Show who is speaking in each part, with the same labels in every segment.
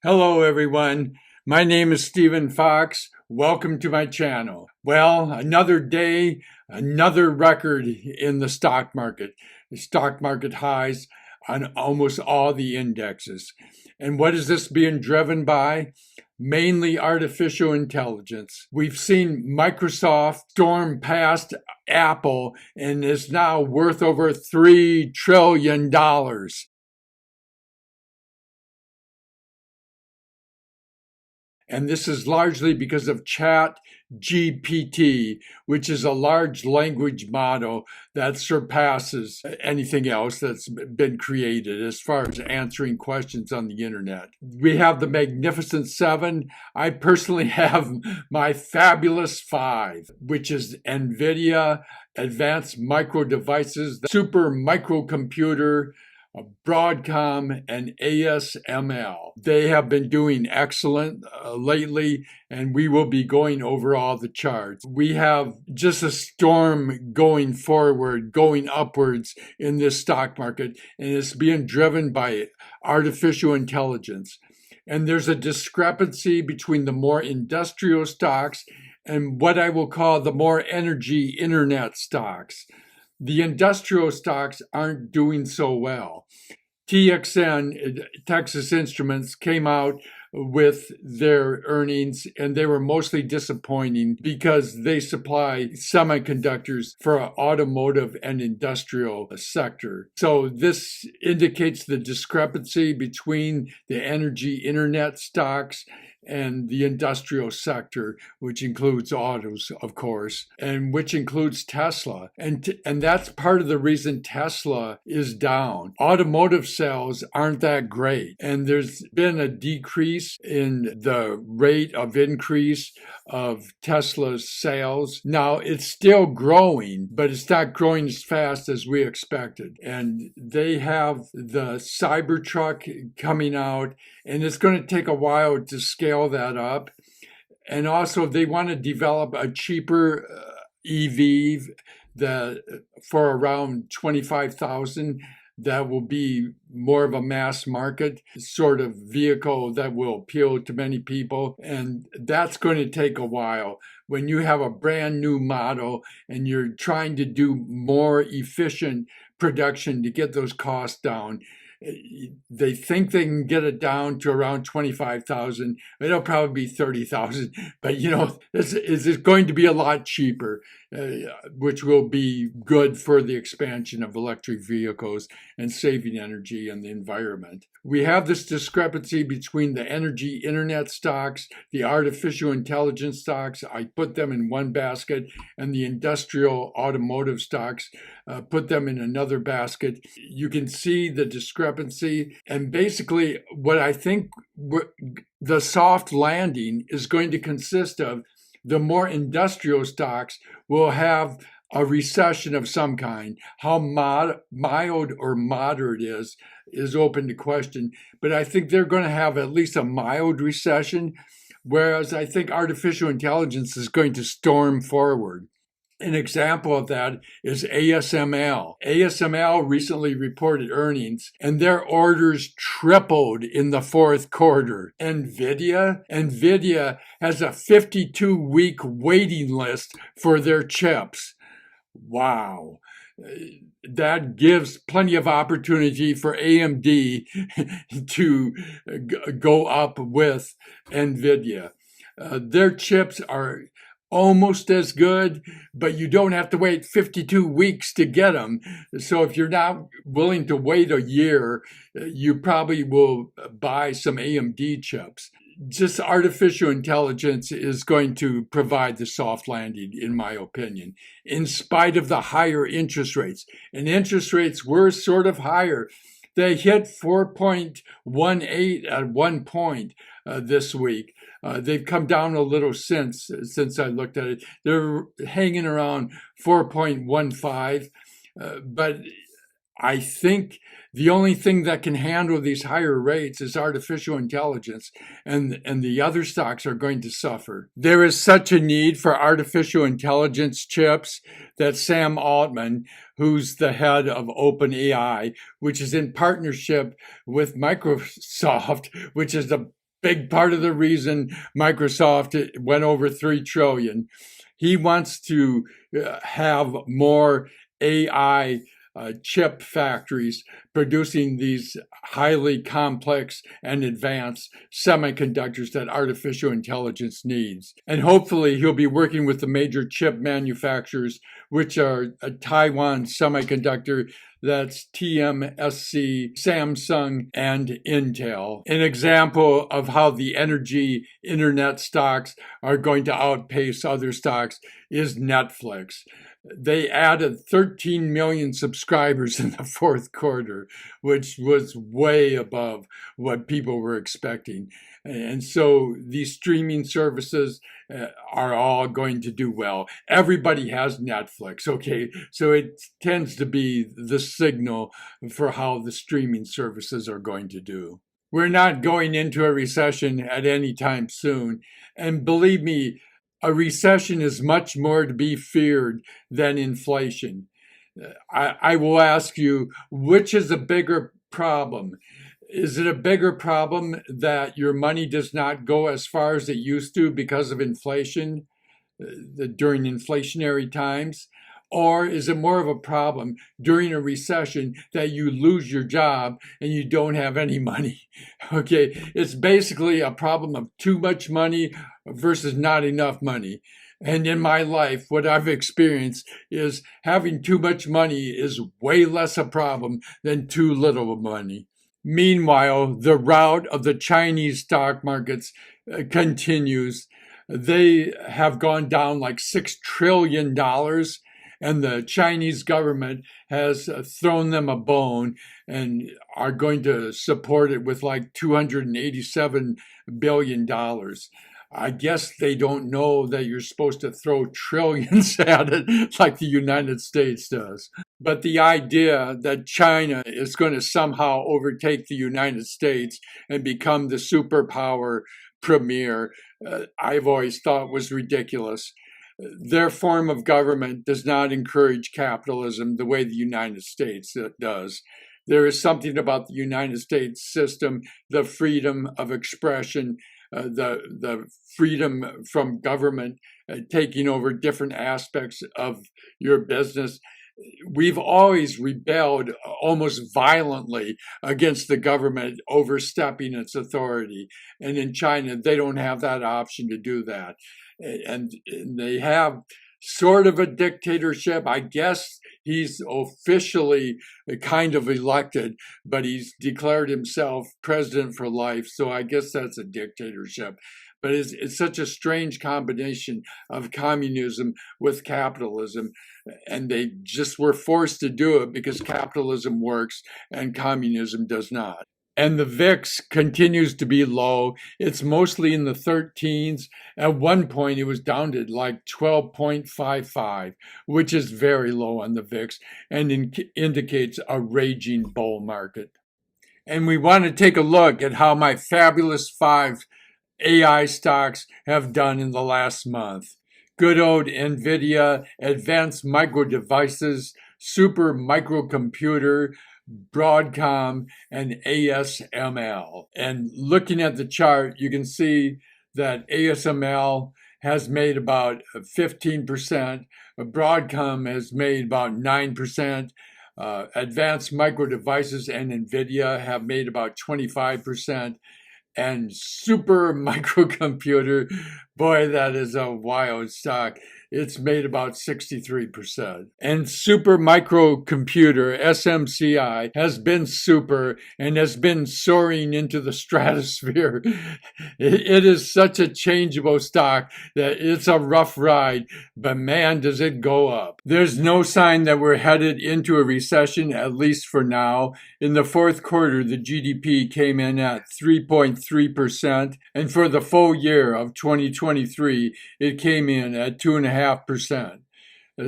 Speaker 1: Hello, everyone. My name is Stephen Fox. Welcome to my channel. Well, another day, another record in the stock market. The stock market highs on almost all the indexes. And what is this being driven by? Mainly artificial intelligence. We've seen Microsoft storm past Apple and is now worth over $3 trillion. And this is largely because of Chat GPT, which is a large language model that surpasses anything else that's been created as far as answering questions on the internet. We have the Magnificent Seven. I personally have my Fabulous Five, which is NVDA, Advanced Micro Devices, the Super Microcomputer, Broadcom, and ASML. They have been doing excellent lately, and we will be going over all the charts. We have just a storm going forward, going upwards in this stock market, and it's being driven by artificial intelligence. And there's a discrepancy between the more industrial stocks and what I will call the more energy internet stocks. The industrial stocks aren't doing so well. TXN, Texas Instruments, came out with their earnings and they were mostly disappointing because they supply semiconductors for automotive and industrial sector. So this indicates the discrepancy between the energy internet stocks and the industrial sector, which includes autos, of course, and which includes Tesla. And that's part of the reason Tesla is down. Automotive sales aren't that great. And there's been a decrease in the rate of increase of Tesla's sales. Now, it's still growing, but it's not growing as fast as we expected. And they have the Cybertruck coming out, and it's going to take a while to scale that up. And also, they want to develop a cheaper EV for around 25,000. That will be more of a mass market sort of vehicle that will appeal to many people. And that's going to take a while. When you have a brand new model and you're trying to do more efficient production to get those costs down, they think they can get it down to around 25,000. It'll probably be 30,000, but it's going to be a lot cheaper, which will be good for the expansion of electric vehicles and saving energy and the environment. We have this discrepancy between the energy internet stocks, the artificial intelligence stocks. I put them in one basket, and the industrial automotive stocks, put them in another basket. You can see the discrepancy. And basically, what I think the soft landing is going to consist of, the more industrial stocks will have a recession of some kind. How mild or moderate is open to question. But I think they're going to have at least a mild recession, whereas I think artificial intelligence is going to storm forward. An example of that is ASML. ASML recently reported earnings, and their orders tripled in the fourth quarter. NVIDIA has a 52-week waiting list for their chips. Wow. That gives plenty of opportunity for AMD to go up with NVIDIA. Their chips are almost as good, but you don't have to wait 52 weeks to get them. So if you're not willing to wait a year, you probably will buy some AMD chips. Just artificial intelligence is going to provide the soft landing, in my opinion, in spite of the higher interest rates. And interest rates were sort of higher. They hit 4.18 at one point this week. They've come down a little since I looked at it. They're hanging around 4.15. But I think the only thing that can handle these higher rates is artificial intelligence, and the other stocks are going to suffer. There is such a need for artificial intelligence chips that Sam Altman, who's the head of OpenAI, which is in partnership with Microsoft, which is the big part of the reason Microsoft went over 3 trillion. He wants to have more AI chip factories producing these highly complex and advanced semiconductors that artificial intelligence needs. And hopefully he'll be working with the major chip manufacturers, which are Taiwan Semiconductor, that's TSMC, Samsung, and Intel. An example of how the energy internet stocks are going to outpace other stocks is Netflix. They added 13 million subscribers in the fourth quarter, which was way above what people were expecting. And so these streaming services are all going to do well. Everybody has Netflix, okay? So it tends to be the signal for how the streaming services are going to do. We're not going into a recession at any time soon. And believe me, a recession is much more to be feared than inflation. I will ask you, which is a bigger problem? Is it a bigger problem that your money does not go as far as it used to because of inflation during inflationary times? Or is it more of a problem during a recession that you lose your job and you don't have any money? Okay, it's basically a problem of too much money versus not enough money. And in my life, what I've experienced is having too much money is way less a problem than too little money. Meanwhile, the rout of the Chinese stock markets continues. They have gone down like $6 trillion, and the Chinese government has thrown them a bone and are going to support it with like $287 billion. I guess they don't know that you're supposed to throw trillions at it like the United States does. But the idea that China is going to somehow overtake the United States and become the superpower premier, I've always thought was ridiculous. Their form of government does not encourage capitalism the way the United States does. There is something about the United States system, the freedom of expression, the freedom from government taking over different aspects of your business. We've always rebelled almost violently against the government overstepping its authority. And in China, they don't have that option to do that. And they have sort of a dictatorship. I guess he's officially kind of elected, but he's declared himself president for life. So I guess that's a dictatorship. But it's such a strange combination of communism with capitalism. And they just were forced to do it because capitalism works and communism does not. And the VIX continues to be low. It's mostly in the 13s. At one point, it was down to like 12.55, which is very low on the VIX and indicates a raging bull market. And we want to take a look at how my fabulous 5 AI stocks have done in the last month. Good old NVDA, Advanced Micro Devices, Super Microcomputer, Broadcom, and ASML. And looking at the chart, you can see that ASML has made about 15%, Broadcom has made about 9%, Advanced Micro Devices and NVIDIA have made about 25%, and Super Microcomputer, boy, that is a wild stock. It's made about 63%. And Super Microcomputer, SMCI, has been super and has been soaring into the stratosphere. It is such a changeable stock that it's a rough ride, but man, does it go up. There's no sign that we're headed into a recession, at least for now. In the fourth quarter, the GDP came in at 3.3%, and for the full year of 2023, it came in at 2.5%.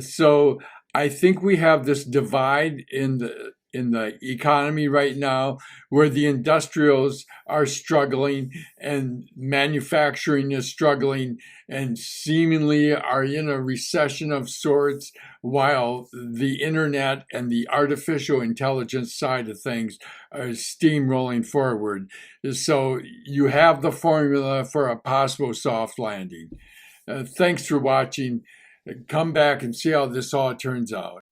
Speaker 1: So I think we have this divide in the in the economy right now, where the industrials are struggling and manufacturing is struggling and seemingly are in a recession of sorts, while the internet and the artificial intelligence side of things are steamrolling forward. So you have the formula for a possible soft landing. Thanks for watching. Come back and see how this all turns out.